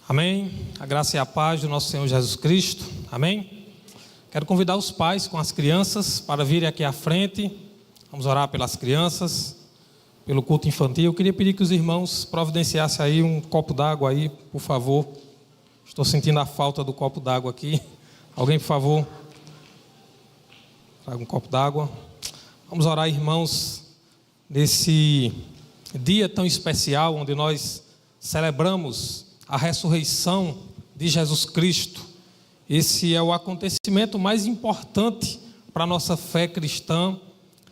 Amém? A graça e a paz do nosso Senhor Jesus Cristo. Amém? Quero convidar os pais com as crianças para virem aqui à frente. Vamos orar pelas crianças, pelo culto infantil. Eu queria pedir que os irmãos providenciassem aí um copo d'água aí, por favor. Estou sentindo a falta do copo d'água aqui. Alguém, por favor, traga um copo d'água. Vamos orar, irmãos, nesse dia tão especial, onde nós celebramos a ressurreição de Jesus Cristo. Esse é o acontecimento mais importante para a nossa fé cristã,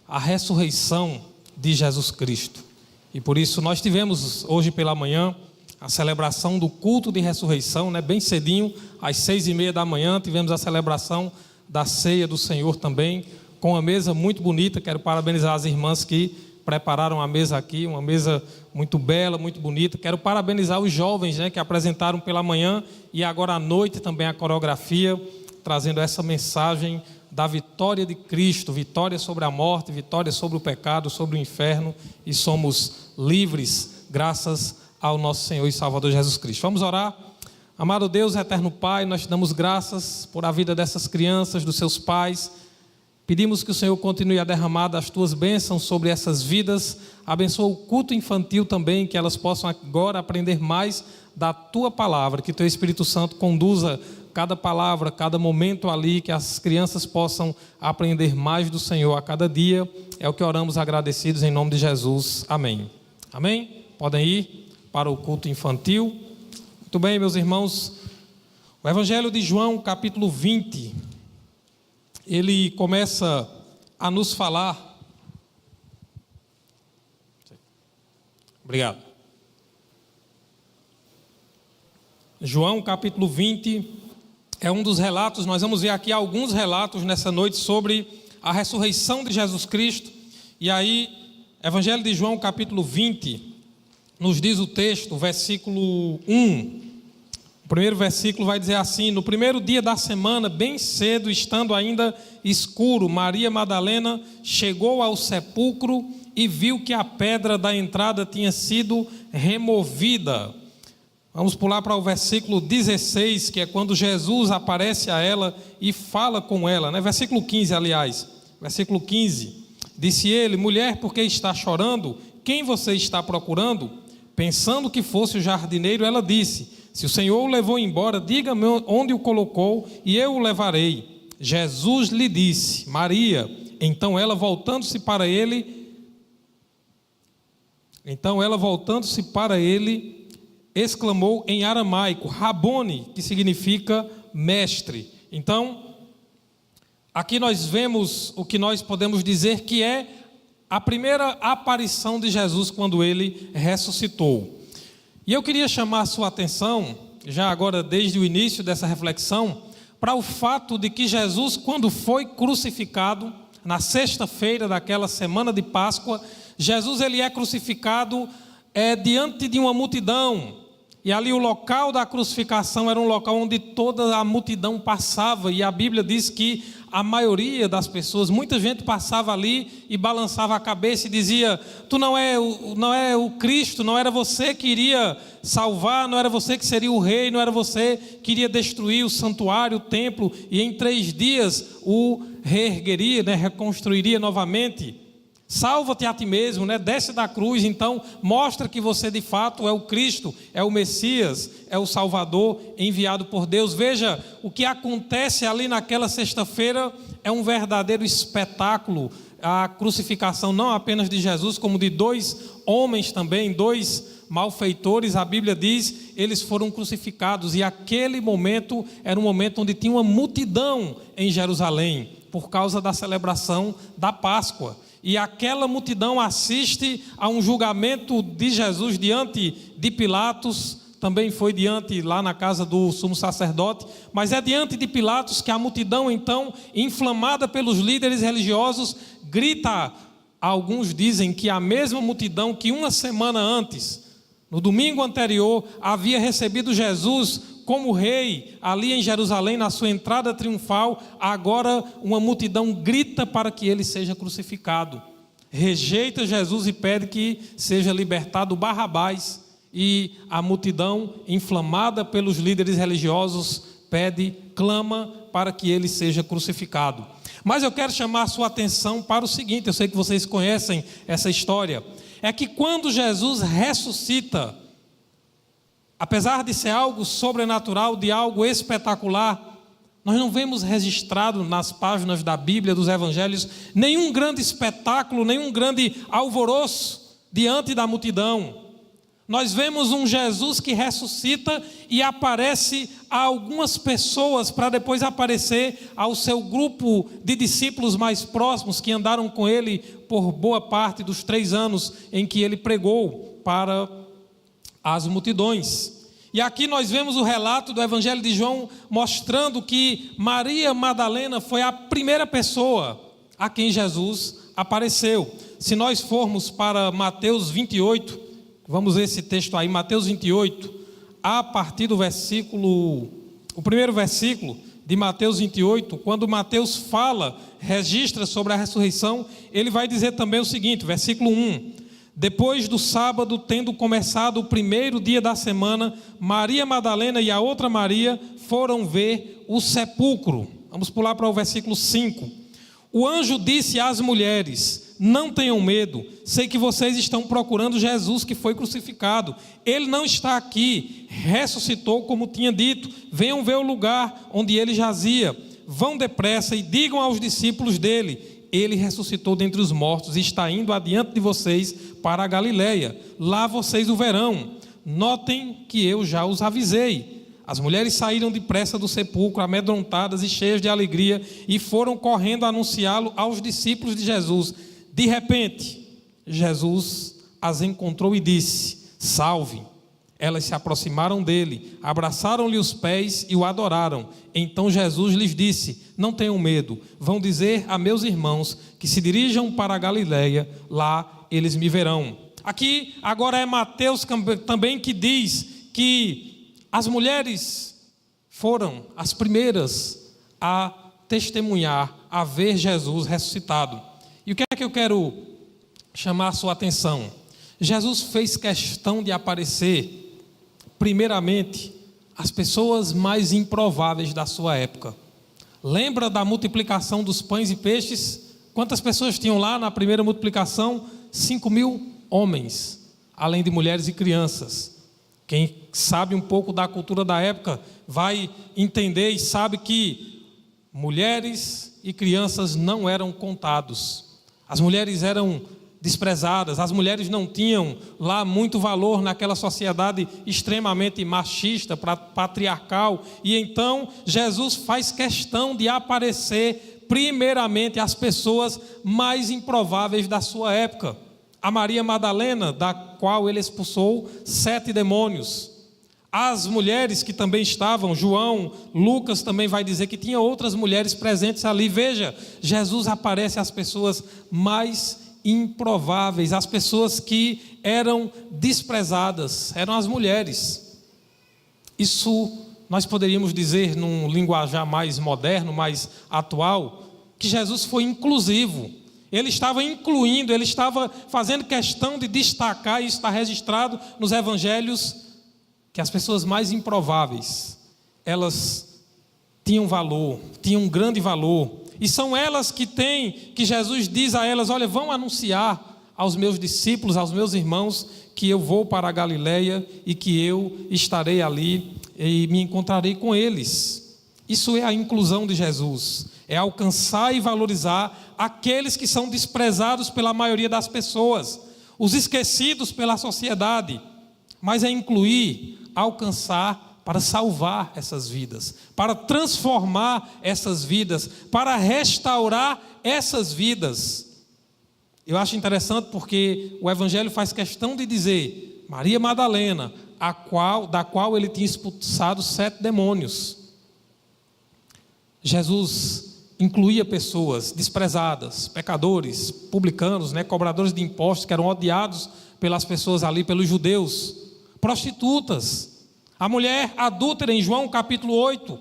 a ressurreição de Jesus Cristo. E por isso nós tivemos hoje pela manhã a celebração do culto de ressurreição, bem cedinho, às 6:30 da manhã, tivemos a celebração da ceia do Senhor também, com uma mesa muito bonita. Quero parabenizar as irmãs que prepararam a mesa aqui, uma mesa muito bela, muito bonita. Quero parabenizar os jovens, que apresentaram pela manhã e agora à noite também a coreografia, trazendo essa mensagem da vitória de Cristo, vitória sobre a morte, vitória sobre o pecado, sobre o inferno, e somos livres graças ao nosso Senhor e Salvador Jesus Cristo. Vamos orar. Amado Deus, eterno Pai, nós te damos graças por a vida dessas crianças, dos seus pais. Pedimos que o Senhor continue a derramar das tuas bênçãos sobre essas vidas. Abençoa o culto infantil também, que elas possam agora aprender mais da tua palavra, que teu Espírito Santo conduza cada palavra, cada momento ali, que as crianças possam aprender mais do Senhor a cada dia. É o que oramos agradecidos em nome de Jesus. Amém. Amém? Podem ir para o culto infantil. Muito bem, meus irmãos. O Evangelho de João, capítulo 20. Ele começa a nos falar. Obrigado. João capítulo 20 é um dos relatos. Nós vamos ver aqui alguns relatos nessa noite sobre a ressurreição de Jesus Cristo. E aí, Evangelho de João capítulo 20, nos diz o texto, versículo 1. O primeiro versículo vai dizer assim: no primeiro dia da semana, bem cedo, estando ainda escuro, Maria Madalena chegou ao sepulcro e viu que a pedra da entrada tinha sido removida. Vamos pular para o versículo 16, que é quando Jesus aparece a ela e fala com ela, Versículo 15, aliás. Versículo 15. Disse ele: mulher, por que está chorando? Quem você está procurando? Pensando que fosse o jardineiro, ela disse: se o Senhor o levou embora, diga-me onde o colocou e eu o levarei. Jesus lhe disse: Maria. Então ela voltando-se para ele, exclamou em aramaico, Rabone, que significa mestre. Então, aqui nós vemos o que nós podemos dizer que é a primeira aparição de Jesus quando ele ressuscitou. E eu queria chamar a sua atenção, já agora desde o início dessa reflexão, para o fato de que Jesus, quando foi crucificado, na sexta-feira daquela semana de Páscoa, Jesus ele é crucificado diante de uma multidão. E ali o local da crucificação era um local onde toda a multidão passava. E a Bíblia diz que a maioria das pessoas, muita gente passava ali e balançava a cabeça e dizia: tu não é o Cristo, não era você que iria salvar, não era você que seria o rei, não era você que iria destruir o santuário, o templo, e em 3 dias o reergueria, reconstruiria novamente. Salva-te a ti mesmo, desce da cruz, então mostra que você de fato é o Cristo, é o Messias, é o Salvador enviado por Deus. Veja, o que acontece ali naquela sexta-feira é um verdadeiro espetáculo. A crucificação não apenas de Jesus, como de 2 homens também, 2 malfeitores. A Bíblia diz, eles foram crucificados, e aquele momento era um momento onde tinha uma multidão em Jerusalém, por causa da celebração da Páscoa. E aquela multidão assiste a um julgamento de Jesus diante de Pilatos, também foi diante lá na casa do sumo sacerdote, mas é diante de Pilatos que a multidão então, inflamada pelos líderes religiosos, grita. Alguns dizem que a mesma multidão que uma semana antes, no domingo anterior, havia recebido Jesus como rei ali em Jerusalém, na sua entrada triunfal, agora uma multidão grita para que ele seja crucificado. Rejeita Jesus e pede que seja libertado Barrabás. e a multidão, inflamada pelos líderes religiosos, clama para que ele seja crucificado. Mas eu quero chamar a sua atenção para o seguinte, eu sei que vocês conhecem essa história, é que quando Jesus ressuscita, apesar de ser algo sobrenatural, de algo espetacular, nós não vemos registrado nas páginas da Bíblia, dos Evangelhos, nenhum grande espetáculo, nenhum grande alvoroço diante da multidão. Nós vemos um Jesus que ressuscita e aparece a algumas pessoas para depois aparecer ao seu grupo de discípulos mais próximos que andaram com ele por boa parte dos 3 anos em que ele pregou para as multidões. E aqui nós vemos o relato do Evangelho de João mostrando que Maria Madalena foi a primeira pessoa a quem Jesus apareceu. Se nós formos para Mateus 28, vamos ver esse texto aí, Mateus 28, a partir do versículo, o primeiro versículo de Mateus 28, quando Mateus registra sobre a ressurreição, ele vai dizer também o seguinte, versículo 1: depois do sábado, tendo começado o primeiro dia da semana, Maria Madalena e a outra Maria foram ver o sepulcro. Vamos pular para o versículo 5. O anjo disse às mulheres: não tenham medo, sei que vocês estão procurando Jesus que foi crucificado. Ele não está aqui, ressuscitou como tinha dito. Venham ver o lugar onde ele jazia. Vão depressa e digam aos discípulos dele: ele ressuscitou dentre os mortos e está indo adiante de vocês para a Galileia. Lá vocês o verão. Notem que eu já os avisei. As mulheres saíram depressa do sepulcro, amedrontadas e cheias de alegria, e foram correndo a anunciá-lo aos discípulos de Jesus. De repente, Jesus as encontrou e disse: salve. Elas se aproximaram dele, abraçaram-lhe os pés e o adoraram. Então Jesus lhes disse: não tenham medo, vão dizer a meus irmãos que se dirijam para a Galileia, lá eles me verão. Aqui agora é Mateus também que diz que as mulheres foram as primeiras a testemunhar, a ver Jesus ressuscitado. E o que é que eu quero chamar a sua atenção? Jesus fez questão de aparecer primeiramente as pessoas mais improváveis da sua época. Lembra da multiplicação dos pães e peixes? Quantas pessoas tinham lá na primeira multiplicação? 5.000 homens, além de mulheres e crianças. Quem sabe um pouco da cultura da época vai entender e sabe que mulheres e crianças não eram contados. As mulheres eram desprezadas, as mulheres não tinham lá muito valor naquela sociedade extremamente machista, patriarcal, e então Jesus faz questão de aparecer primeiramente às pessoas mais improváveis da sua época. A Maria Madalena, da qual ele expulsou 7 demônios. As mulheres que também estavam, João, Lucas também vai dizer que tinha outras mulheres presentes ali. Veja, Jesus aparece às pessoas mais improváveis, as pessoas que eram desprezadas, eram as mulheres. Isso nós poderíamos dizer num linguajar mais moderno, mais atual, que Jesus foi inclusivo. Ele estava incluindo, ele estava fazendo questão de destacar, e isso está registrado nos evangelhos, que as pessoas mais improváveis, elas tinham valor, tinham um grande valor. E são elas que Jesus diz a elas: olha, vão anunciar aos meus discípulos, aos meus irmãos, que eu vou para a Galileia e que eu estarei ali e me encontrarei com eles. Isso é a inclusão de Jesus, é alcançar e valorizar aqueles que são desprezados pela maioria das pessoas, os esquecidos pela sociedade, mas é incluir, alcançar, para salvar essas vidas, para transformar essas vidas, para restaurar essas vidas. Eu acho interessante porque o Evangelho faz questão de dizer: Maria Madalena, da qual ele tinha expulsado 7 demônios. Jesus incluía pessoas desprezadas, pecadores, publicanos, cobradores de impostos, que eram odiados pelas pessoas ali, pelos judeus, prostitutas, a mulher adúltera em João capítulo 8,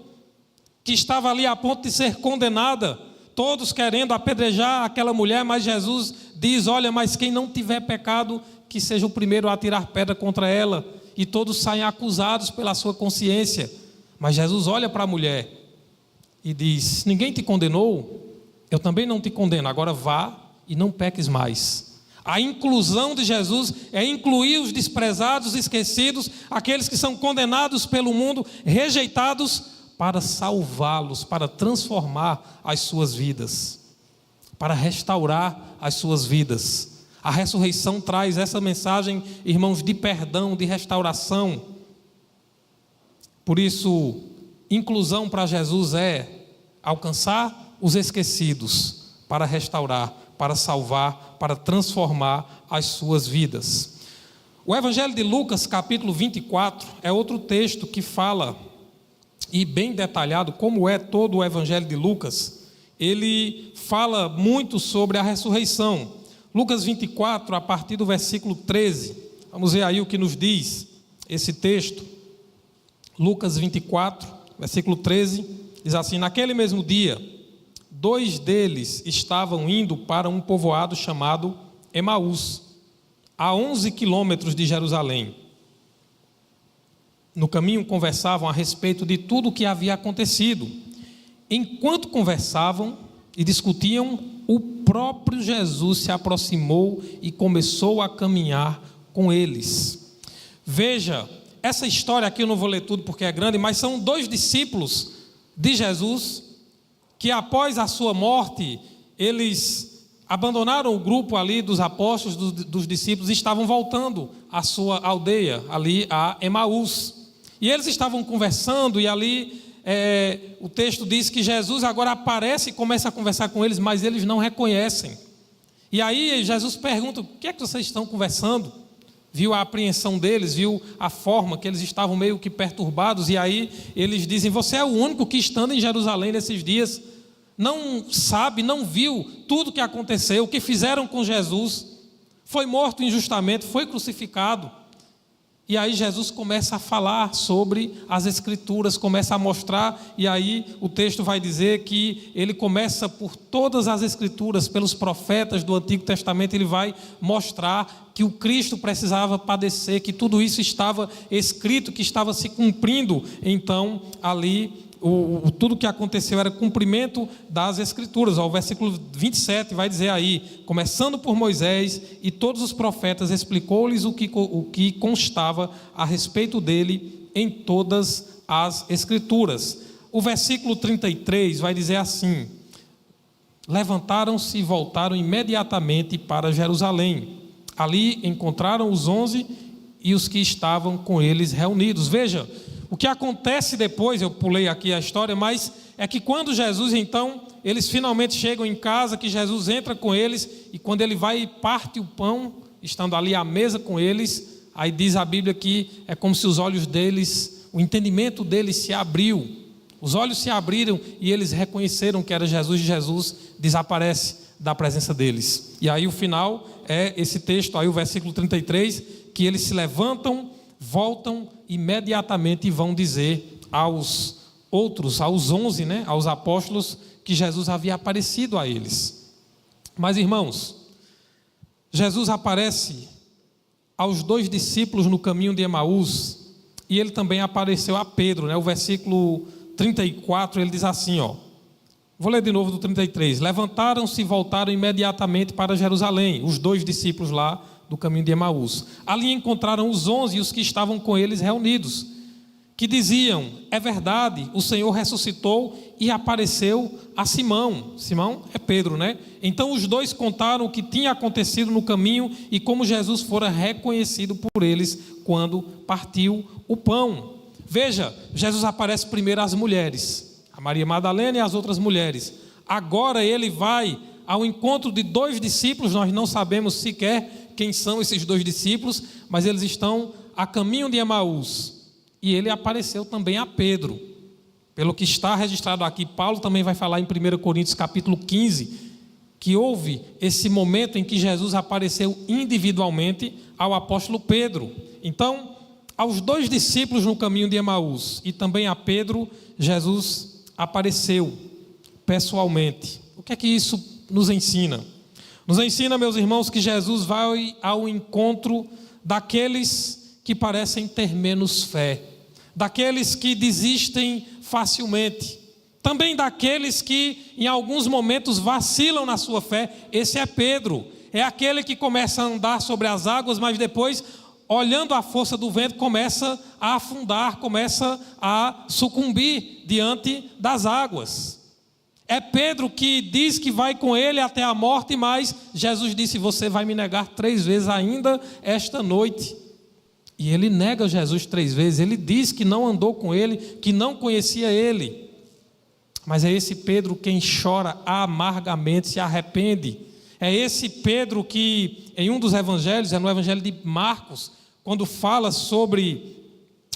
que estava ali a ponto de ser condenada, todos querendo apedrejar aquela mulher, mas Jesus diz: olha, mas quem não tiver pecado, que seja o primeiro a atirar pedra contra ela. e todos saem acusados pela sua consciência. Mas Jesus olha para a mulher e diz: ninguém te condenou? Eu também não te condeno, agora vá e não peques mais. A inclusão de Jesus é incluir os desprezados, esquecidos, aqueles que são condenados pelo mundo, rejeitados, para salvá-los, para transformar as suas vidas, para restaurar as suas vidas. A ressurreição traz essa mensagem, irmãos, de perdão, de restauração. Por isso, inclusão para Jesus é alcançar os esquecidos, para restaurar, para salvar, para transformar as suas vidas. O Evangelho de Lucas, capítulo 24, é outro texto que fala, e bem detalhado, como é todo o Evangelho de Lucas. Ele fala muito sobre a ressurreição. Lucas 24, a partir do versículo 13, vamos ver aí o que nos diz esse texto. Lucas 24, versículo 13, diz assim: naquele mesmo dia, 2 deles estavam indo para um povoado chamado Emaús, a 11 quilômetros de Jerusalém. No caminho conversavam a respeito de tudo o que havia acontecido. Enquanto conversavam e discutiam, o próprio Jesus se aproximou e começou a caminhar com eles. Veja, essa história aqui eu não vou ler tudo porque é grande, mas são 2 discípulos de Jesus que após a sua morte, eles abandonaram o grupo ali dos apóstolos, dos discípulos, e estavam voltando à sua aldeia, ali a Emaús. E eles estavam conversando e ali o texto diz que Jesus agora aparece e começa a conversar com eles, mas eles não reconhecem. E aí Jesus pergunta: o que é que vocês estão conversando? Viu a apreensão deles, viu a forma que eles estavam meio que perturbados, e aí eles dizem: você é o único que estando em Jerusalém nesses dias, não sabe, não viu tudo o que aconteceu, o que fizeram com Jesus, foi morto injustamente, foi crucificado. E aí Jesus começa a falar sobre as Escrituras, começa a mostrar, e aí o texto vai dizer que ele começa por todas as Escrituras, pelos profetas do Antigo Testamento, ele vai mostrar que o Cristo precisava padecer, que tudo isso estava escrito, que estava se cumprindo. Então ali tudo que aconteceu era cumprimento das Escrituras. O versículo 27 vai dizer aí: começando por Moisés e todos os profetas, explicou-lhes o que constava a respeito dele em todas as Escrituras. O versículo 33 vai dizer assim: levantaram-se e voltaram imediatamente para Jerusalém. Ali encontraram os 11 e os que estavam com eles reunidos. Veja, o que acontece depois, eu pulei aqui a história, mas é que quando Jesus, então, eles finalmente chegam em casa, que Jesus entra com eles, e quando ele vai e parte o pão, estando ali à mesa com eles, aí diz a Bíblia que é como se os olhos deles, o entendimento deles se abriu, os olhos se abriram e eles reconheceram que era Jesus, e Jesus desaparece da presença deles. E aí o final é esse texto, aí o versículo 33, que eles se levantam, voltam imediatamente e vão dizer aos outros, aos 11, aos apóstolos, que Jesus havia aparecido a eles. Mas, irmãos, Jesus aparece aos 2 discípulos no caminho de Emaús, e ele também apareceu a Pedro, O versículo 34, ele diz assim, vou ler de novo do 33. Levantaram-se e voltaram imediatamente para Jerusalém, os 2 discípulos lá do caminho de Emaús. Ali encontraram os 11 e os que estavam com eles reunidos, que diziam: é verdade, o Senhor ressuscitou e apareceu a Simão. Simão é Pedro, Então os 2 contaram o que tinha acontecido no caminho e como Jesus fora reconhecido por eles quando partiu o pão. Veja, Jesus aparece primeiro às mulheres, a Maria Madalena e as outras mulheres. Agora ele vai ao encontro de 2 discípulos, nós não sabemos sequer quem são esses 2 discípulos, mas eles estão a caminho de Emaús. E ele apareceu também a Pedro. Pelo que está registrado aqui, Paulo também vai falar em 1 Coríntios capítulo 15, que houve esse momento em que Jesus apareceu individualmente ao apóstolo Pedro. Então, aos 2 discípulos no caminho de Emaús e também a Pedro, Jesus apareceu pessoalmente. O que é que isso nos ensina? Nos ensina, meus irmãos, que Jesus vai ao encontro daqueles que parecem ter menos fé, daqueles que desistem facilmente, também daqueles que em alguns momentos vacilam na sua fé. Esse é Pedro, é aquele que começa a andar sobre as águas, mas depois, olhando a força do vento, começa a afundar, começa a sucumbir diante das águas. É Pedro que diz que vai com ele até a morte, mas Jesus disse: você vai me negar 3 vezes ainda esta noite. E ele nega Jesus 3 vezes, ele diz que não andou com ele, que não conhecia ele. Mas é esse Pedro quem chora amargamente, se arrepende. É esse Pedro que, em um dos evangelhos, é no evangelho de Marcos, quando fala sobre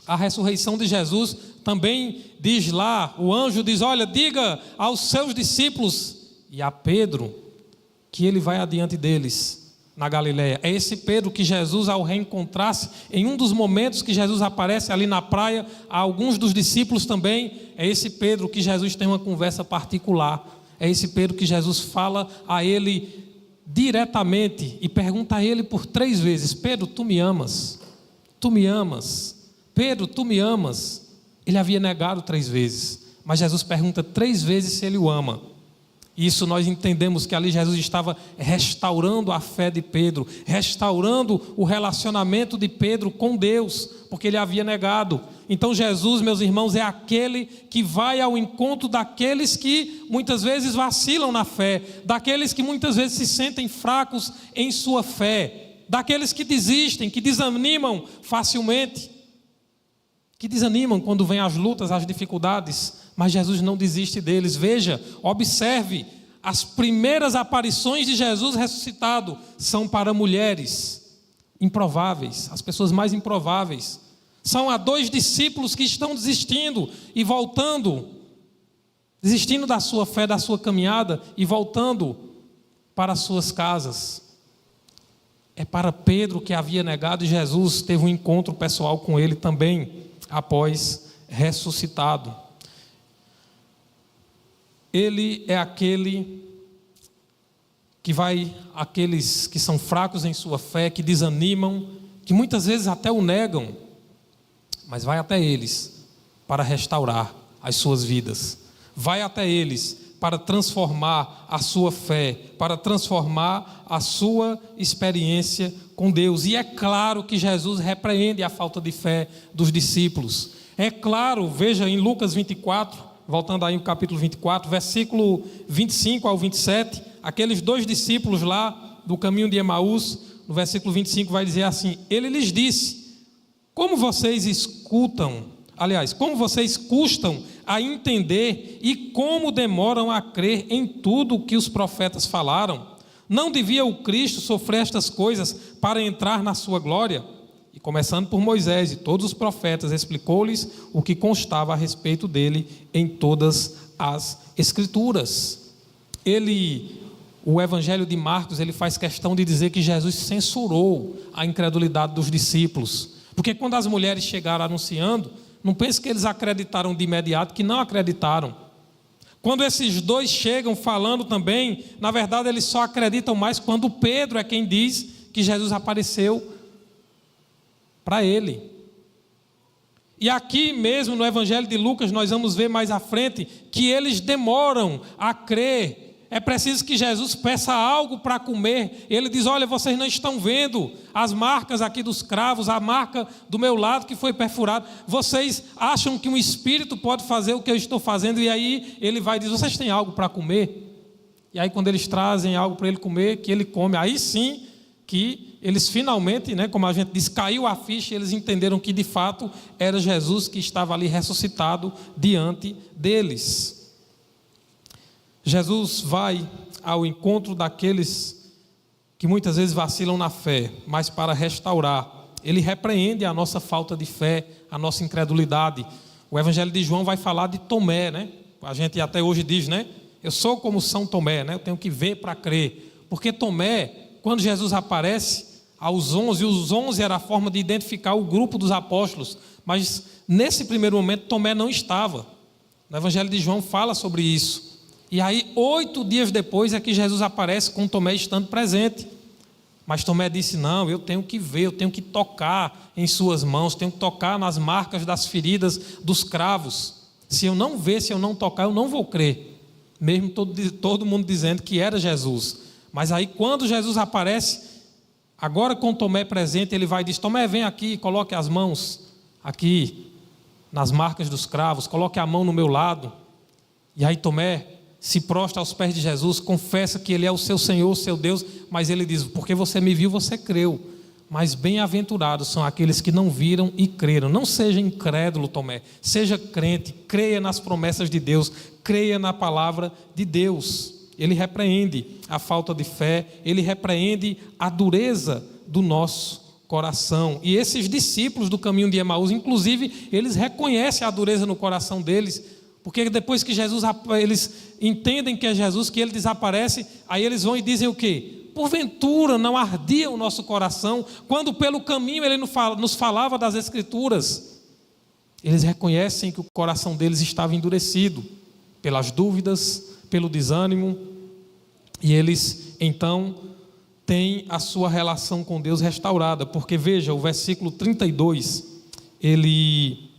a ressurreição de Jesus, também diz lá, o anjo diz: olha, diga aos seus discípulos e a Pedro que ele vai adiante deles na Galileia. É esse Pedro que Jesus, ao reencontrar-se, em um dos momentos que Jesus aparece ali na praia, a alguns dos discípulos também, é esse Pedro que Jesus tem uma conversa particular. É esse Pedro que Jesus fala a ele diretamente e pergunta a ele por 3 vezes: Pedro, tu me amas? Tu me amas? Pedro, tu me amas? Ele havia negado 3 vezes, mas Jesus pergunta 3 vezes se ele o ama. Isso nós entendemos que ali Jesus estava restaurando a fé de Pedro, restaurando o relacionamento de Pedro com Deus, porque ele havia negado. Então Jesus, meus irmãos, é aquele que vai ao encontro daqueles que muitas vezes vacilam na fé, daqueles que muitas vezes se sentem fracos em sua fé, daqueles que desistem, que desanimam facilmente, que desanimam quando vêm as lutas, as dificuldades, mas Jesus não desiste deles. Veja, observe, as primeiras aparições de Jesus ressuscitado são para mulheres improváveis, as pessoas mais improváveis. São a 2 discípulos que estão desistindo e voltando, desistindo da sua fé, da sua caminhada e voltando para as suas casas. É para Pedro, que havia negado, e Jesus teve um encontro pessoal com ele também, após ressuscitado. Ele é aquele que vai àqueles que são fracos em sua fé, que desanimam, que muitas vezes até o negam, mas vai até eles para restaurar as suas vidas. Vai até eles para transformar a sua fé, para transformar a sua experiência com Deus. E é claro que Jesus repreende a falta de fé dos discípulos. É claro, veja em Lucas 24, voltando aí ao capítulo 24, versículo 25 ao 27, aqueles 2 discípulos lá do caminho de Emaús, no versículo 25 vai dizer assim: ele lhes disse: como vocês custam a entender e como demoram a crer em tudo o que os profetas falaram? Não devia o Cristo sofrer estas coisas para entrar na sua glória? E começando por Moisés e todos os profetas, explicou-lhes o que constava a respeito dele em todas as Escrituras. O Evangelho de Marcos, ele faz questão de dizer que Jesus censurou a incredulidade dos discípulos. Porque quando as mulheres chegaram anunciando, não pense que eles acreditaram de imediato, que não acreditaram. Quando esses 2 chegam falando também, na verdade eles só acreditam mais quando Pedro é quem diz que Jesus apareceu para ele. E aqui mesmo no Evangelho de Lucas nós vamos ver mais à frente que eles demoram a crer. É preciso que Jesus peça algo para comer. Ele diz: olha, vocês não estão vendo as marcas aqui dos cravos, a marca do meu lado que foi perfurado. Vocês acham que um espírito pode fazer o que eu estou fazendo? E aí ele vai dizer: vocês têm algo para comer? E aí quando eles trazem algo para ele comer, que ele come, aí sim que eles finalmente, como a gente diz, caiu a ficha, e eles entenderam que de fato era Jesus que estava ali ressuscitado diante deles. Jesus vai ao encontro daqueles que muitas vezes vacilam na fé, mas para restaurar. Ele repreende a nossa falta de fé, a nossa incredulidade. O Evangelho de João vai falar de Tomé, A gente até hoje diz, eu sou como São Tomé, Eu tenho que ver para crer. Porque Tomé, quando Jesus aparece aos 11, os 11 era a forma de identificar o grupo dos apóstolos, mas nesse primeiro momento Tomé não estava. No Evangelho de João fala sobre isso. E aí 8 dias depois é que Jesus aparece com Tomé estando presente. Mas Tomé disse: não, eu tenho que ver, eu tenho que tocar em suas mãos, tenho que tocar nas marcas das feridas dos cravos. Se eu não ver, se eu não tocar, eu não vou crer. Mesmo todo mundo dizendo que era Jesus. Mas aí quando Jesus aparece, agora com Tomé presente, ele vai e diz: Tomé, vem aqui, coloque as mãos aqui nas marcas dos cravos, coloque a mão no meu lado. E aí Tomé se prostra aos pés de Jesus, confessa que Ele é o seu Senhor, o seu Deus, mas ele diz: porque você me viu, você creu. Mas bem-aventurados são aqueles que não viram e creram. Não seja incrédulo, Tomé, seja crente, creia nas promessas de Deus, creia na palavra de Deus. Ele repreende a falta de fé, ele repreende a dureza do nosso coração. E esses discípulos do caminho de Emaús, inclusive, eles reconhecem a dureza no coração deles, porque depois que eles entendem que é Jesus, que ele desaparece, aí eles vão e dizem o quê? Porventura não ardia o nosso coração, quando pelo caminho ele nos falava das Escrituras. Eles reconhecem que o coração deles estava endurecido, pelas dúvidas, pelo desânimo, e eles então têm a sua relação com Deus restaurada, porque veja, o versículo 32, ele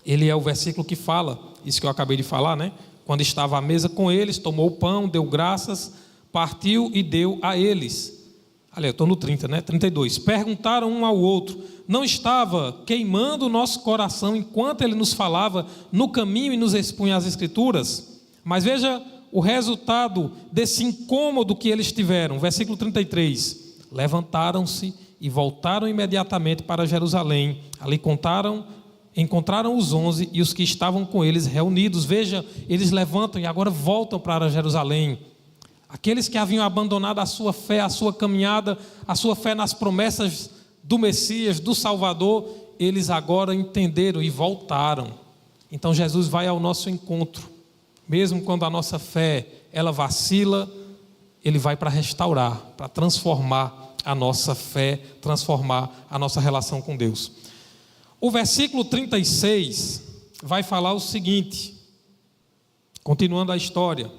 é o versículo que fala, isso que eu acabei de falar, né? Quando estava à mesa com eles, tomou o pão, deu graças, partiu e deu a eles. Ali, eu estou no 30, né? 32. Perguntaram um ao outro: não estava queimando o nosso coração enquanto ele nos falava no caminho e nos expunha as Escrituras? Mas veja o resultado desse incômodo que eles tiveram. Versículo 33. Levantaram-se e voltaram imediatamente para Jerusalém. Ali encontraram os 11 e os que estavam com eles reunidos. Veja, eles levantam e agora voltam para Jerusalém. Aqueles que haviam abandonado a sua fé, a sua caminhada, a sua fé nas promessas do Messias, do Salvador, eles agora entenderam e voltaram. Então Jesus vai ao nosso encontro. Mesmo quando a nossa fé, ela vacila, Ele vai para restaurar, para transformar a nossa fé, transformar a nossa relação com Deus. O versículo 36 vai falar o seguinte, continuando a história.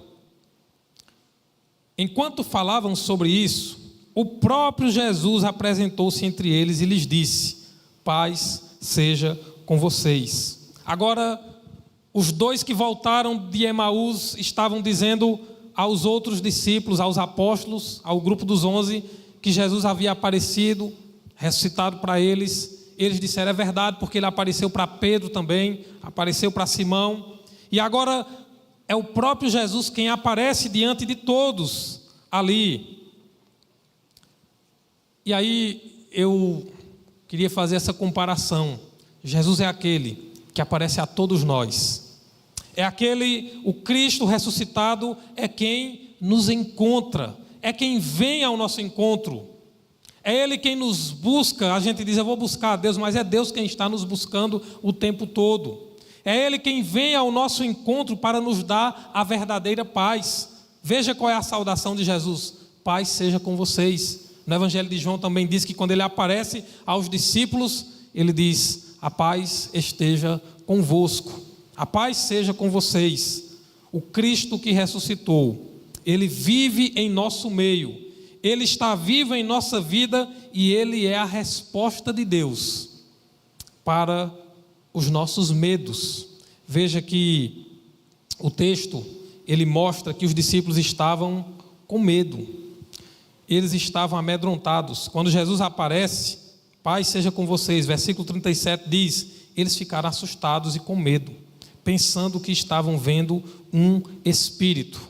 Enquanto falavam sobre isso, o próprio Jesus apresentou-se entre eles e lhes disse: paz seja com vocês. Agora, os dois que voltaram de Emaús estavam dizendo aos outros discípulos, aos apóstolos, ao grupo dos 11, que Jesus havia aparecido, ressuscitado para eles. Eles disseram: é verdade, porque ele apareceu para Pedro também, apareceu para Simão. E agora é o próprio Jesus quem aparece diante de todos ali. E aí eu queria fazer essa comparação. Jesus é aquele que aparece a todos nós. É aquele, o Cristo ressuscitado é quem nos encontra, é quem vem ao nosso encontro. É Ele quem nos busca. A gente diz: eu vou buscar a Deus, mas é Deus quem está nos buscando o tempo todo. É Ele quem vem ao nosso encontro para nos dar a verdadeira paz. Veja qual é a saudação de Jesus: paz seja com vocês. No Evangelho de João também diz que quando Ele aparece aos discípulos, Ele diz: a paz esteja convosco, a paz seja com vocês. O Cristo que ressuscitou, Ele vive em nosso meio, Ele está vivo em nossa vida e Ele é a resposta de Deus para os nossos medos. Veja que o texto, ele mostra que os discípulos estavam com medo, eles estavam amedrontados. Quando Jesus aparece, paz seja com vocês, versículo 37 diz, eles ficaram assustados e com medo, pensando que estavam vendo um espírito.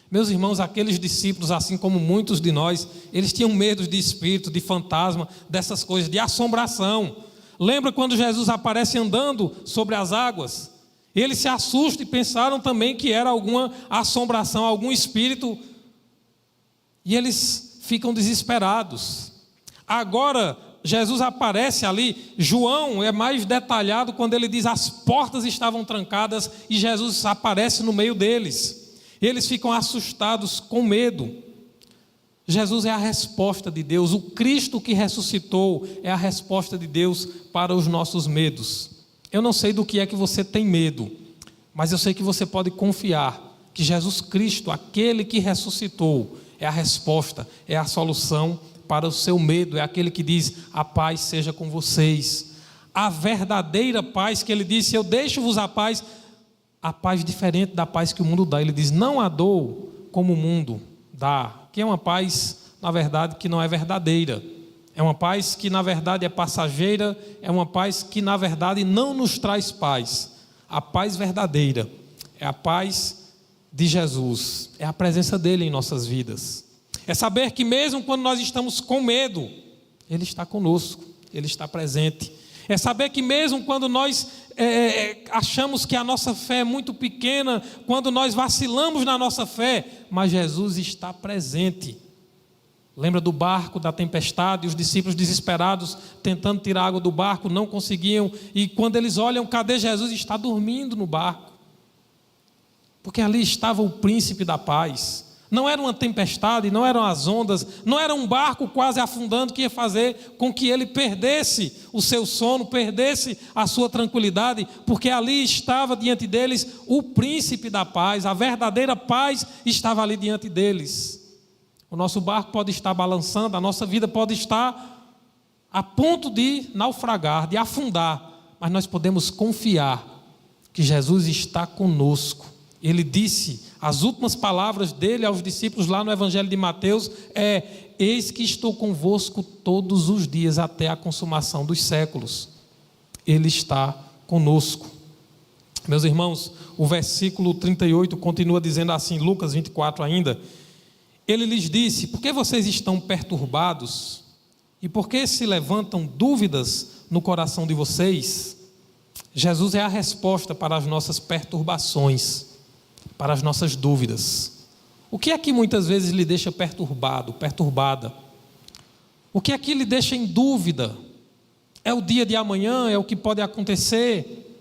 Meus irmãos, aqueles discípulos, assim como muitos de nós, eles tinham medo de espírito, de fantasma, dessas coisas, de assombração. Lembra quando Jesus aparece andando sobre as águas? Eles se assustam e pensaram também que era alguma assombração, algum espírito, e eles ficam desesperados. Agora, Jesus aparece ali. João é mais detalhado quando ele diz: as portas estavam trancadas e Jesus aparece no meio deles. Eles ficam assustados, com medo. Jesus é a resposta de Deus. O Cristo que ressuscitou é a resposta de Deus para os nossos medos. Eu não sei do que é que você tem medo, mas eu sei que você pode confiar que Jesus Cristo, aquele que ressuscitou, é a resposta, é a solução para o seu medo, é aquele que diz: a paz seja com vocês. A verdadeira paz que ele disse: eu deixo-vos a paz diferente da paz que o mundo dá. Ele diz: não a dou como o mundo dá, que é uma paz, na verdade, que não é verdadeira. É uma paz que, na verdade, é passageira, é uma paz que, na verdade, não nos traz paz. A paz verdadeira é a paz de Jesus, é a presença dele em nossas vidas. É saber que mesmo quando nós estamos com medo, ele está conosco, ele está presente. É saber que mesmo quando nós achamos que a nossa fé é muito pequena, quando nós vacilamos na nossa fé, mas Jesus está presente. Lembra do barco, da tempestade, os discípulos desesperados tentando tirar água do barco, não conseguiam, e quando eles olham, cadê Jesus? Está dormindo no barco, porque ali estava o príncipe da paz. Não era uma tempestade, não eram as ondas, não era um barco quase afundando que ia fazer com que ele perdesse o seu sono, perdesse a sua tranquilidade, porque ali estava diante deles o príncipe da paz, a verdadeira paz estava ali diante deles. O nosso barco pode estar balançando, a nossa vida pode estar a ponto de naufragar, de afundar, mas nós podemos confiar que Jesus está conosco. Ele disse, as últimas palavras dele aos discípulos lá no Evangelho de Mateus eis que estou convosco todos os dias até a consumação dos séculos. Ele está conosco. Meus irmãos, o versículo 38 continua dizendo assim, Lucas 24 ainda: ele lhes disse: por que vocês estão perturbados? E por que se levantam dúvidas no coração de vocês? Jesus é a resposta para as nossas perturbações, para as nossas dúvidas. O que é que muitas vezes lhe deixa perturbado, perturbada? O que é que lhe deixa em dúvida? É o dia de amanhã? É o que pode acontecer?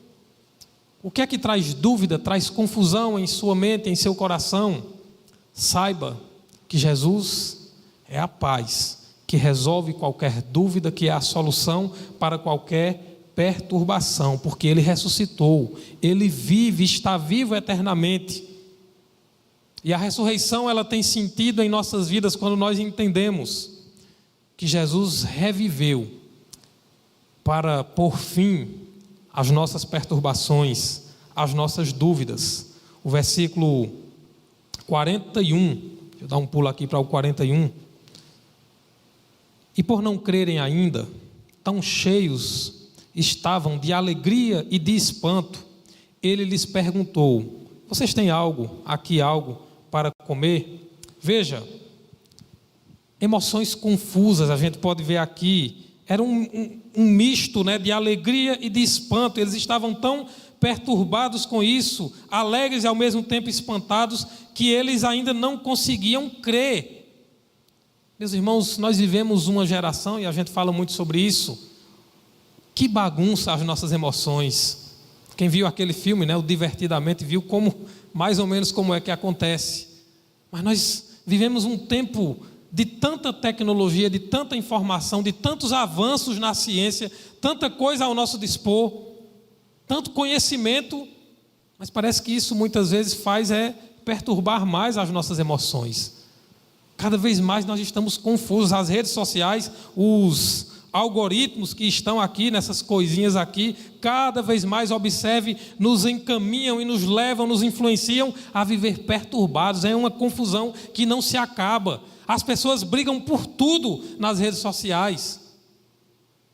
O que é que traz dúvida, traz confusão em sua mente, em seu coração? Saiba que Jesus é a paz que resolve qualquer dúvida, que é a solução para qualquer perturbação, porque Ele ressuscitou, Ele vive, está vivo eternamente. E a ressurreição, ela tem sentido em nossas vidas quando nós entendemos que Jesus reviveu para pôr fim às nossas perturbações, às nossas dúvidas. O versículo 41, deixa eu dar um pulo aqui para o 41. E por não crerem ainda, tão cheios estavam de alegria e de espanto, ele lhes perguntou: vocês têm algo para comer? Veja, emoções confusas a gente pode ver aqui. Era um misto, né, de alegria e de espanto. Eles estavam tão perturbados com isso, alegres e ao mesmo tempo espantados, que eles ainda não conseguiam crer. Meus irmãos, nós vivemos uma geração, e a gente fala muito sobre isso, que bagunça as nossas emoções. Quem viu aquele filme, né, o Divertidamente, viu como, mais ou menos como é que acontece. Mas nós vivemos um tempo de tanta tecnologia, de tanta informação, de tantos avanços na ciência, tanta coisa ao nosso dispor, tanto conhecimento, mas parece que isso muitas vezes faz perturbar mais as nossas emoções. Cada vez mais nós estamos confusos. As redes sociais, os algoritmos que estão aqui, nessas coisinhas aqui, cada vez mais, observe, nos encaminham e nos levam, nos influenciam a viver perturbados. É uma confusão que não se acaba. As pessoas brigam por tudo nas redes sociais.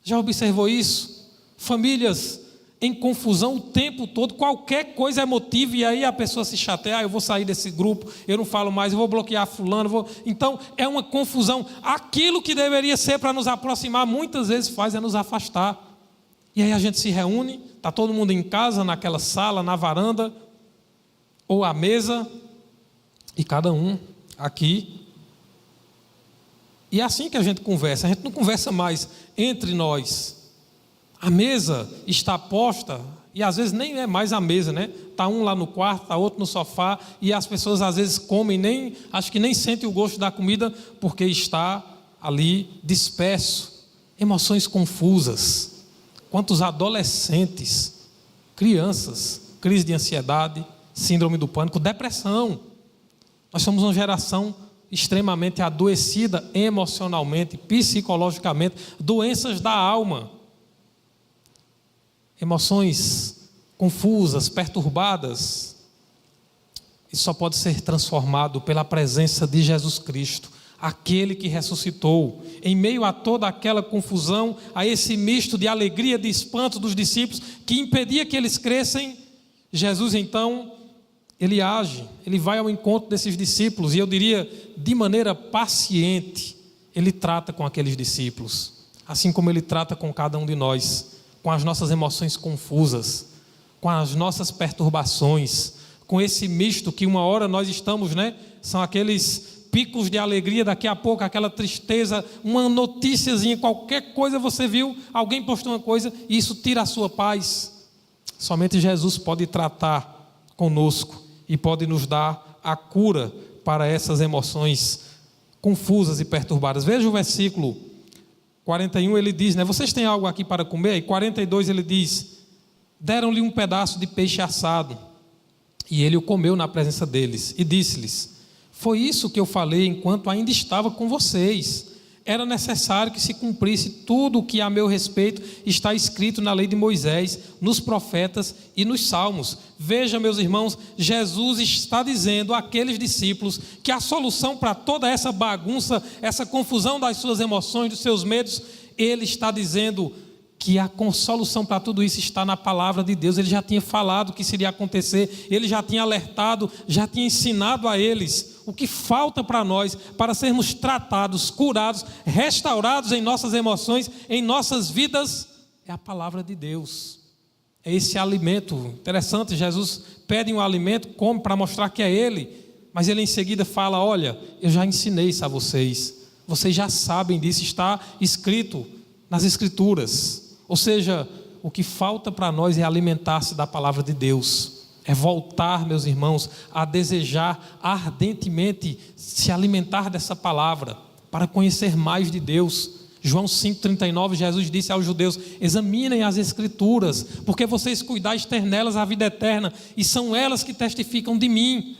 Já observou isso? Famílias em confusão o tempo todo, qualquer coisa é motivo, e aí a pessoa se chateia: eu vou sair desse grupo, eu não falo mais, eu vou bloquear fulano, Então é uma confusão. Aquilo que deveria ser para nos aproximar, muitas vezes faz nos afastar. E aí a gente se reúne, está todo mundo em casa, naquela sala, na varanda, ou à mesa, e cada um aqui. E é assim que a gente conversa. A gente não conversa mais entre nós. A mesa está posta, e às vezes nem é mais a mesa, né? Está um lá no quarto, está outro no sofá, e as pessoas às vezes comem, acho que nem sentem o gosto da comida, porque está ali disperso. Emoções confusas. Quantos adolescentes, crianças, crise de ansiedade, síndrome do pânico, depressão. Nós somos uma geração extremamente adoecida emocionalmente, psicologicamente, doenças da alma, emoções confusas, perturbadas. Isso só pode ser transformado pela presença de Jesus Cristo, aquele que ressuscitou. Em meio a toda aquela confusão, a esse misto de alegria, de espanto dos discípulos, que impedia que eles crescem, Jesus então, ele age, ele vai ao encontro desses discípulos, e eu diria, de maneira paciente, ele trata com aqueles discípulos, assim como ele trata com cada um de nós, com as nossas emoções confusas, com as nossas perturbações, com esse misto que uma hora nós estamos, são aqueles picos de alegria, daqui a pouco aquela tristeza, uma noticiazinha, qualquer coisa você viu, alguém postou uma coisa e isso tira a sua paz. Somente Jesus pode tratar conosco e pode nos dar a cura para essas emoções confusas e perturbadas. Veja o versículo 41, ele diz, vocês têm algo aqui para comer? E 42 ele diz, deram-lhe um pedaço de peixe assado, e ele o comeu na presença deles, e disse-lhes, foi isso que eu falei enquanto ainda estava com vocês. Era necessário que se cumprisse tudo o que a meu respeito está escrito na lei de Moisés, nos profetas e nos salmos. Veja, meus irmãos, Jesus está dizendo àqueles discípulos que a solução para toda essa bagunça, essa confusão das suas emoções, dos seus medos, ele está dizendo que a solução para tudo isso está na palavra de Deus. Ele já tinha falado o que seria acontecer, ele já tinha alertado, já tinha ensinado a eles o que falta para nós, para sermos tratados, curados, restaurados em nossas emoções, em nossas vidas, é a palavra de Deus. É esse alimento. Interessante, Jesus pede um alimento, come para mostrar que é Ele, mas Ele em seguida fala, olha, eu já ensinei isso a vocês, vocês já sabem disso, está escrito nas Escrituras. Ou seja, o que falta para nós é alimentar-se da palavra de Deus, é voltar, meus irmãos, a desejar ardentemente se alimentar dessa palavra, para conhecer mais de Deus. João 5,39, Jesus disse aos judeus, examinem as Escrituras, porque vocês cuidais ter nelas a vida eterna, e são elas que testificam de mim.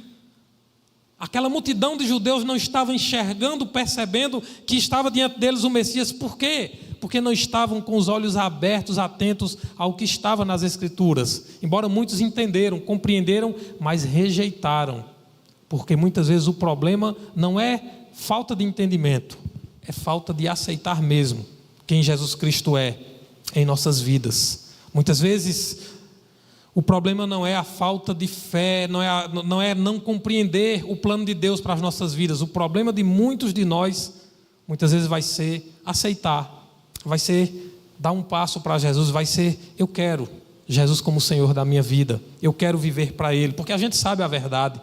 Aquela multidão de judeus não estava enxergando, percebendo que estava diante deles o Messias. Por quê? Porque não estavam com os olhos abertos, atentos ao que estava nas Escrituras. Embora muitos entenderam, compreenderam, mas rejeitaram. Porque muitas vezes o problema não é falta de entendimento, é falta de aceitar mesmo quem Jesus Cristo é em nossas vidas. Muitas vezes o problema não é a falta de fé, não é não compreender o plano de Deus para as nossas vidas. O problema de muitos de nós, muitas vezes vai ser aceitar, vai ser dar um passo para Jesus, vai ser, eu quero Jesus como Senhor da minha vida, eu quero viver para Ele, porque a gente sabe a verdade,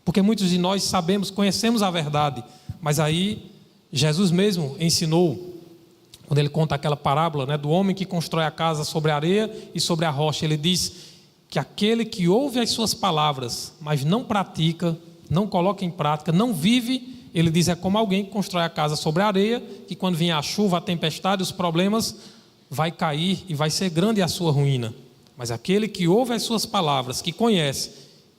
porque muitos de nós sabemos, conhecemos a verdade, mas aí Jesus mesmo ensinou, quando Ele conta aquela parábola, do homem que constrói a casa sobre a areia e sobre a rocha, Ele diz que aquele que ouve as suas palavras, mas não pratica, não coloca em prática, não vive, ele diz, é como alguém que constrói a casa sobre a areia, que quando vier a chuva, a tempestade, os problemas, vai cair e vai ser grande a sua ruína. Mas aquele que ouve as suas palavras, que conhece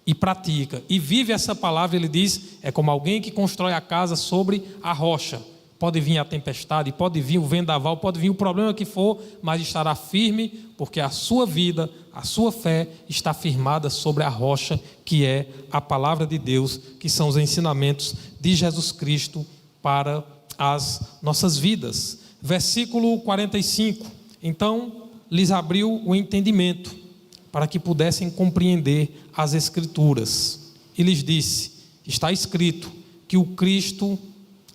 e pratica e vive essa palavra, ele diz, é como alguém que constrói a casa sobre a rocha. Pode vir a tempestade, pode vir o vendaval, pode vir o problema que for, mas estará firme, porque a sua vida, a sua fé está firmada sobre a rocha, que é a palavra de Deus, que são os ensinamentos de Jesus Cristo para as nossas vidas. Versículo 45, então lhes abriu o entendimento, para que pudessem compreender as Escrituras, e lhes disse, está escrito que o Cristo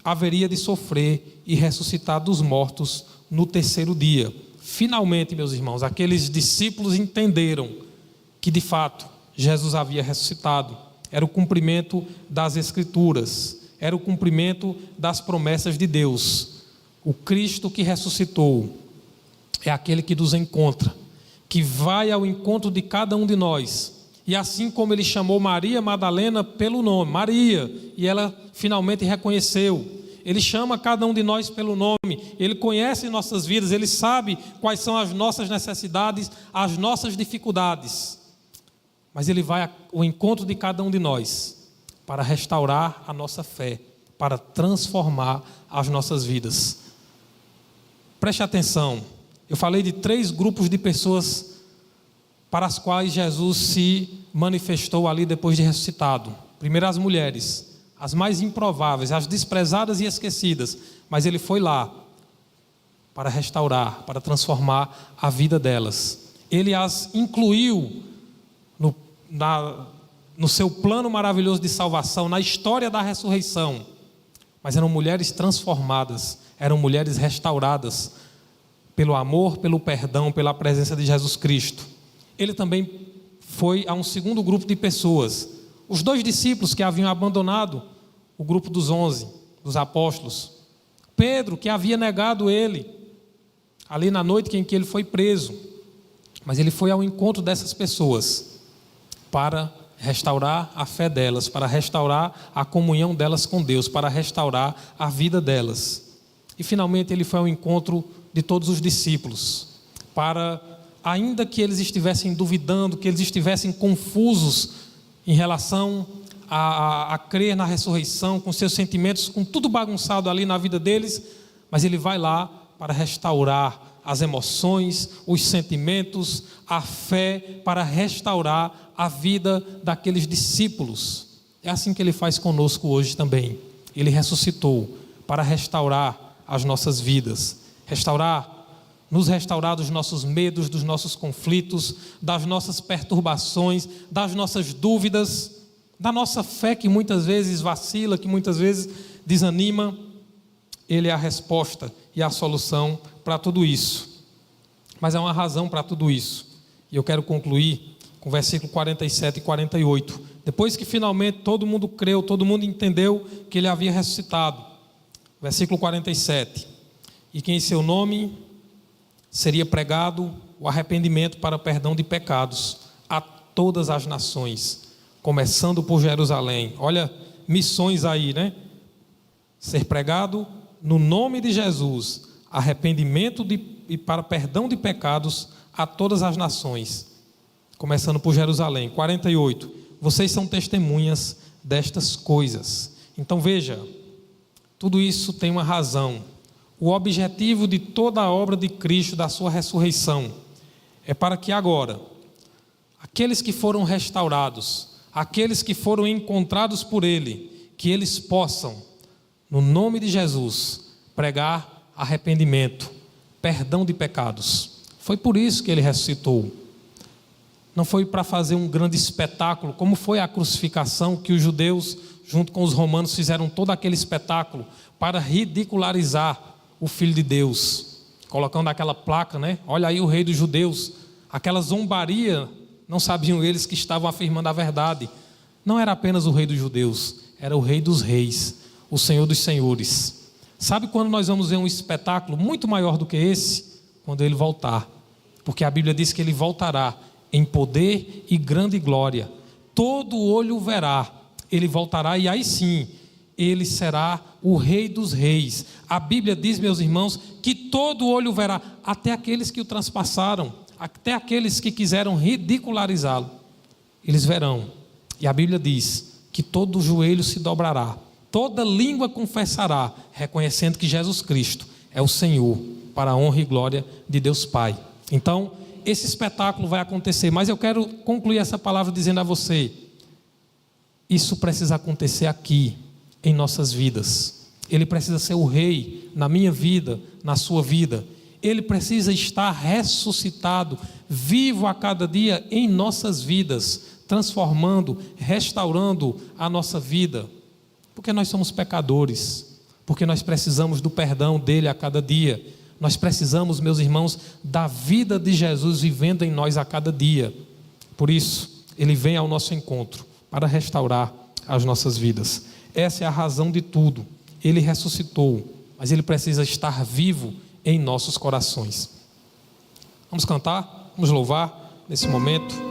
haveria de sofrer e ressuscitar dos mortos no terceiro dia. Finalmente, meus irmãos, aqueles discípulos entenderam que de fato Jesus havia ressuscitado. Era o cumprimento das Escrituras, era o cumprimento das promessas de Deus. O Cristo que ressuscitou é aquele que nos encontra, que vai ao encontro de cada um de nós. E assim como ele chamou Maria Madalena pelo nome, Maria, e ela finalmente reconheceu, ele chama cada um de nós pelo nome, ele conhece nossas vidas, ele sabe quais são as nossas necessidades, as nossas dificuldades, mas ele vai ao encontro de cada um de nós, para restaurar a nossa fé, para transformar as nossas vidas. Preste atenção, eu falei de 3 grupos de pessoas para as quais Jesus se manifestou ali depois de ressuscitado. Primeiro as mulheres, as mais improváveis, as desprezadas e esquecidas, mas ele foi lá para restaurar, para transformar a vida delas. Ele as incluiu no seu plano maravilhoso de salvação, na história da ressurreição, mas eram mulheres transformadas, eram mulheres restauradas pelo amor, pelo perdão, pela presença de Jesus Cristo. Ele também foi a um segundo grupo de pessoas, os 2 discípulos que haviam abandonado o grupo dos 11, dos apóstolos, Pedro, que havia negado ele, ali na noite em que ele foi preso, mas ele foi ao encontro dessas pessoas, para restaurar a fé delas, para restaurar a comunhão delas com Deus, para restaurar a vida delas. E finalmente ele foi ao encontro de todos os discípulos, para, ainda que eles estivessem duvidando, que eles estivessem confusos em relação a crer na ressurreição, com seus sentimentos, com tudo bagunçado ali na vida deles, mas ele vai lá para restaurar as emoções, os sentimentos, a fé, para restaurar a vida daqueles discípulos. É assim que ele faz conosco hoje também. Ele ressuscitou para restaurar as nossas vidas, nos restaurar dos nossos medos, dos nossos conflitos, das nossas perturbações, das nossas dúvidas, da nossa fé que muitas vezes vacila, que muitas vezes desanima. Ele é a resposta e a solução para tudo isso. Mas há uma razão para tudo isso. E eu quero concluir com o versículo 47 e 48. Depois que finalmente todo mundo creu, todo mundo entendeu que ele havia ressuscitado. Versículo 47. E que em seu nome seria pregado o arrependimento para perdão de pecados a todas as nações, começando por Jerusalém. Olha, missões aí, né? Ser pregado no nome de Jesus, arrependimento e para perdão de pecados a todas as nações, começando por Jerusalém. 48. Vocês são testemunhas destas coisas. Então veja, tudo isso tem uma razão. O objetivo de toda a obra de Cristo, da sua ressurreição, é para que agora, aqueles que foram restaurados, aqueles que foram encontrados por Ele, que eles possam, no nome de Jesus, pregar arrependimento, perdão de pecados. Foi por isso que Ele ressuscitou. Não foi para fazer um grande espetáculo, como foi a crucificação, que os judeus, junto com os romanos, fizeram todo aquele espetáculo para ridicularizar o Filho de Deus, colocando aquela placa, né? Olha aí o Rei dos Judeus. Aquela zombaria, não sabiam eles que estavam afirmando a verdade. Não era apenas o Rei dos Judeus, era o Rei dos Reis, o Senhor dos Senhores. Sabe quando nós vamos ver um espetáculo muito maior do que esse? Quando Ele voltar. Porque a Bíblia diz que Ele voltará em poder e grande glória. Todo olho o verá. Ele voltará e aí sim, Ele será o Rei dos Reis. A Bíblia diz, meus irmãos, que todo olho o verá, até aqueles que o transpassaram, até aqueles que quiseram ridicularizá-lo, eles verão. E a Bíblia diz que todo joelho se dobrará, toda língua confessará, reconhecendo que Jesus Cristo é o Senhor, para a honra e glória de Deus Pai. Então, esse espetáculo vai acontecer, mas eu quero concluir essa palavra dizendo a você: isso precisa acontecer aqui, em nossas vidas. Ele precisa ser o Rei na minha vida, na sua vida. Ele precisa estar ressuscitado, vivo a cada dia em nossas vidas, transformando, restaurando a nossa vida. Porque nós somos pecadores, porque nós precisamos do perdão dele a cada dia. Nós precisamos, meus irmãos, da vida de Jesus vivendo em nós a cada dia. Por isso, ele vem ao nosso encontro para restaurar as nossas vidas. Essa é a razão de tudo. Ele ressuscitou, mas ele precisa estar vivo em nossos corações. Vamos cantar, vamos louvar nesse momento.